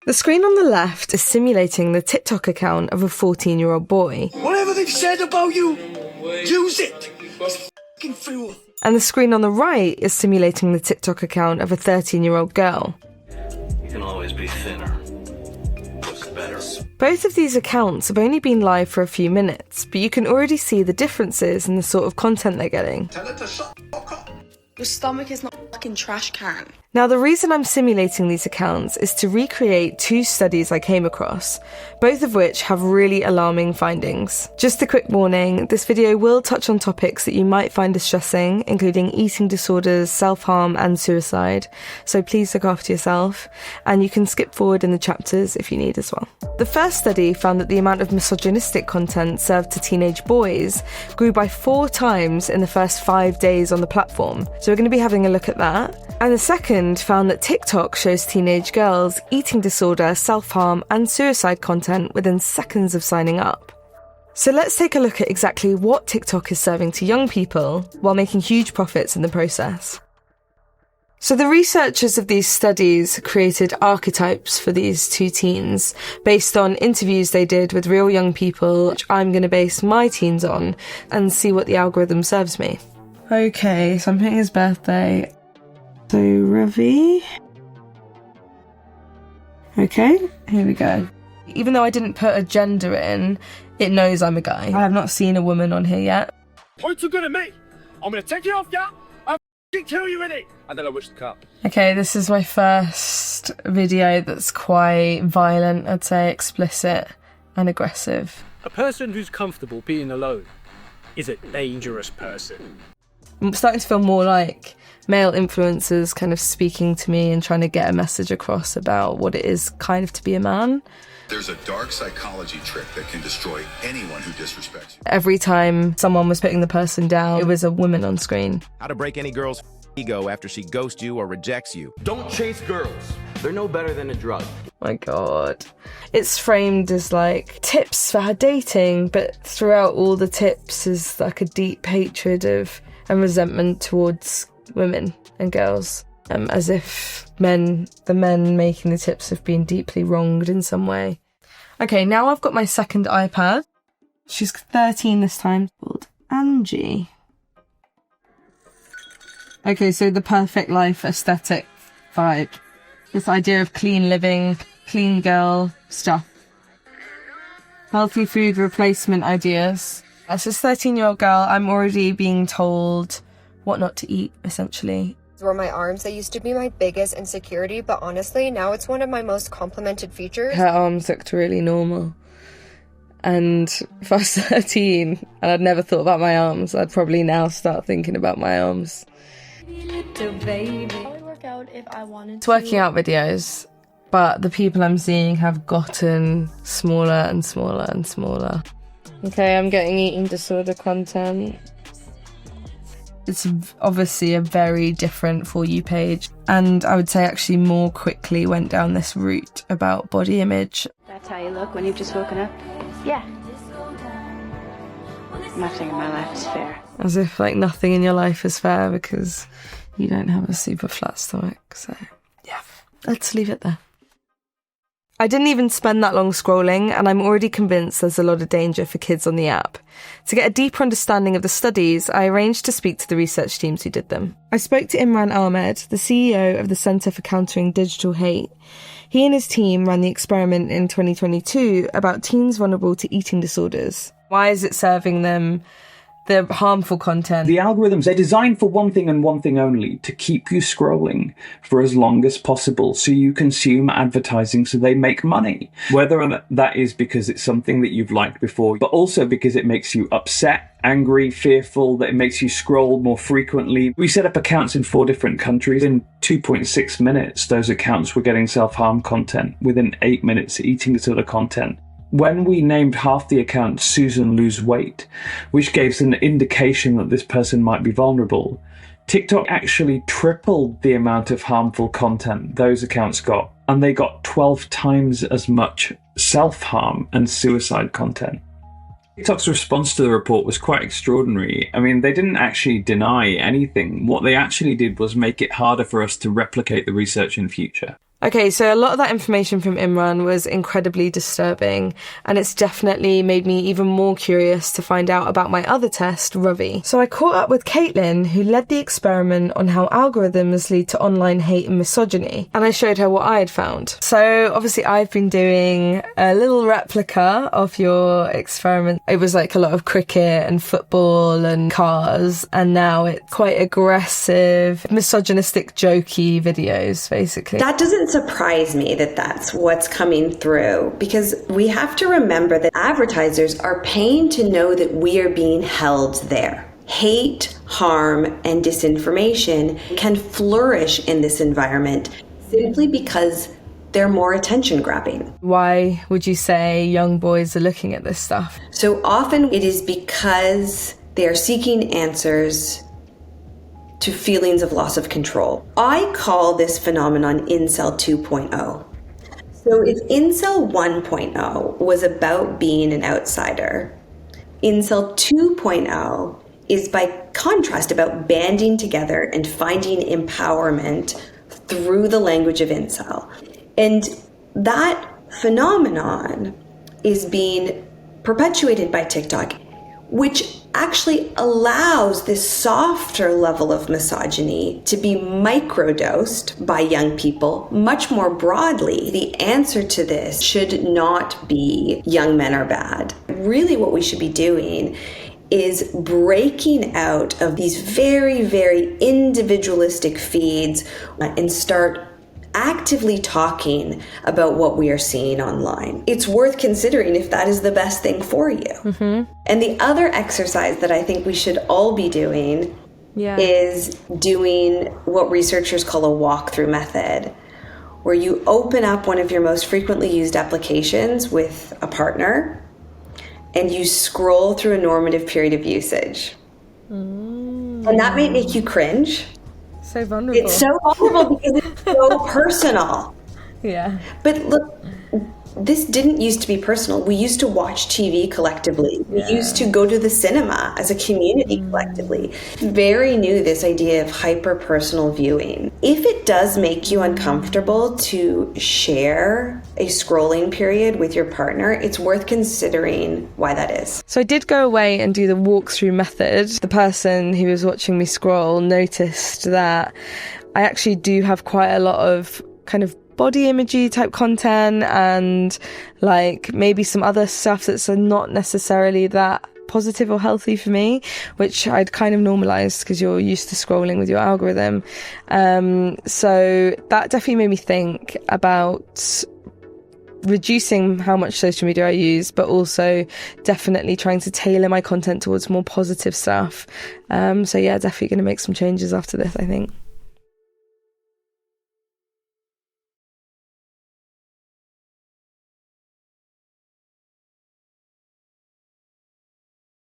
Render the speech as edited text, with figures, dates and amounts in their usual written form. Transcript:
The screen on the left is simulating the TikTok account of a 14-year-old boy. Whatever they've said about you, use it. Fucking fool. And the screen on the right is simulating the TikTok account of a 13-year-old girl. You can always be thinner. Look better. Both of these accounts have only been live for a few minutes, but you can already see the differences in the sort of content they're getting. Tell it to shut the fuck up. Your stomach is not a fucking trash can. Now, the reason I'm simulating these accounts is to recreate two studies I came across, both of which have really alarming findings. Just a quick warning, this video will touch on topics that you might find distressing, including eating disorders, self-harm and suicide, so please look after yourself, and you can skip forward in the chapters if you need as well. The first study found that the amount of misogynistic content served to teenage boys grew by 4 times in the first 5 days on the platform, so we're going to be having a look at that. And the second found that TikTok shows teenage girls eating disorder, self-harm and suicide content within seconds of signing up. So let's take a look at exactly what TikTok is serving to young people while making huge profits in the process. So the researchers of these studies created archetypes for these two teens based on interviews they did with real young people, which I'm going to base my teens on and see what the algorithm serves me. Okay, so I'm hitting his birthday. So Ravi. Okay, here we go. Even though I didn't put a gender in, it knows I'm a guy. I have not seen a woman on here yet. Point too good at me. I'm gonna take you off, yeah? I'll kill you in it. And then I wish the cup. Okay, this is my first video that's quite violent, I'd say, explicit and aggressive. A person who's comfortable being alone is a dangerous person. I'm starting to feel more like male influencers kind of speaking to me and trying to get a message across about what it is kind of to be a man. There's a dark psychology trick that can destroy anyone who disrespects you. Every time someone was putting the person down, it was a woman on screen. How to break any girl's ego after she ghosts you or rejects you. Don't chase girls. They're no better than a drug. My God. It's framed as like tips for dating, but throughout all the tips is like a deep hatred of and resentment towards women and girls, as if the men making the tips have been deeply wronged in some way. Okay, now I've got my second iPad. She's 13 this time, called Angie. Okay, so the perfect life aesthetic vibe. This idea of clean living, clean girl stuff. Healthy food replacement ideas. As a 13-year-old girl, I'm already being told what not to eat, essentially. Were my arms. They used to be my biggest insecurity, but honestly, now it's one of my most complimented features. Her arms looked really normal. And if I was 13 and I'd never thought about my arms, I'd probably now start thinking about my arms. It's working out videos, but the people I'm seeing have gotten smaller and smaller and smaller. Okay, I'm getting eating disorder content. It's obviously a very different For You page, and I would say actually more quickly went down this route about body image. That's how you look when you've just woken up? Yeah. Nothing in my life is fair. As if like nothing in your life is fair because you don't have a super flat stomach, so yeah, let's leave it there. I didn't even spend that long scrolling, and I'm already convinced there's a lot of danger for kids on the app. To get a deeper understanding of the studies, I arranged to speak to the research teams who did them. I spoke to Imran Ahmed, the CEO of the Centre for Countering Digital Hate. He and his team ran the experiment in 2022 about teens vulnerable to eating disorders. Why is it serving them the harmful content? The algorithms, they're designed for one thing and one thing only, to keep you scrolling for as long as possible so you consume advertising so they make money. Whether or not that is because it's something that you've liked before, but also because it makes you upset, angry, fearful, that it makes you scroll more frequently. We set up accounts in 4 different countries. In 2.6 minutes, those accounts were getting self-harm content. Within 8 minutes, eating disorder content. When we named half the account Susan Lose Weight, which gave an indication that this person might be vulnerable, TikTok actually tripled the amount of harmful content those accounts got, and they got 12 times as much self-harm and suicide content. TikTok's response to the report was quite extraordinary. I mean, they didn't actually deny anything. What they actually did was make it harder for us to replicate the research in future. Okay, so a lot of that information from Imran was incredibly disturbing, and it's definitely made me even more curious to find out about my other test, Ravi. So I caught up with Kaitlyn, who led the experiment on how algorithms lead to online hate and misogyny, and I showed her what I had found. So obviously I've been doing a little replica of your experiment. It was like a lot of cricket and football and cars, and now it's quite aggressive, misogynistic, jokey videos, basically. That doesn't surprise me that that's what's coming through, because we have to remember that advertisers are paying to know that we are being held there. Hate, harm, and disinformation can flourish in this environment simply because they're more attention grabbing. Why would you say young boys are looking at this stuff? So often it is because they are seeking answers to feelings of loss of control. I call this phenomenon Incel 2.0. So if Incel 1.0 was about being an outsider, Incel 2.0 is by contrast about banding together and finding empowerment through the language of Incel. And that phenomenon is being perpetuated by TikTok, which actually allows this softer level of misogyny to be microdosed by young people much more broadly. The answer to this should not be young men are bad. Really what we should be doing is breaking out of these very, very individualistic feeds and start actively talking about what we are seeing online. It's worth considering if that is the best thing for you. Mm-hmm. And the other exercise that I think we should all be doing is doing what researchers call a walkthrough method, where you open up one of your most frequently used applications with a partner and you scroll through a normative period of usage. And that might make you cringe. So vulnerable. It's so vulnerable because it's so personal. Yeah. But look, this didn't used to be personal. We used to watch TV collectively. We used to go to the cinema as a community collectively. Very new, this idea of hyper-personal viewing. If it does make you uncomfortable to share a scrolling period with your partner, it's worth considering why that is. So I did go away and do the walkthrough method. The person who was watching me scroll noticed that I actually do have quite a lot of kind of body imagey type content and like maybe some other stuff that's not necessarily that positive or healthy for me, which I'd kind of normalized because you're used to scrolling with your algorithm. So that definitely made me think about reducing how much social media I use, but also definitely trying to tailor my content towards more positive stuff. So yeah, definitely going to make some changes after this, I think.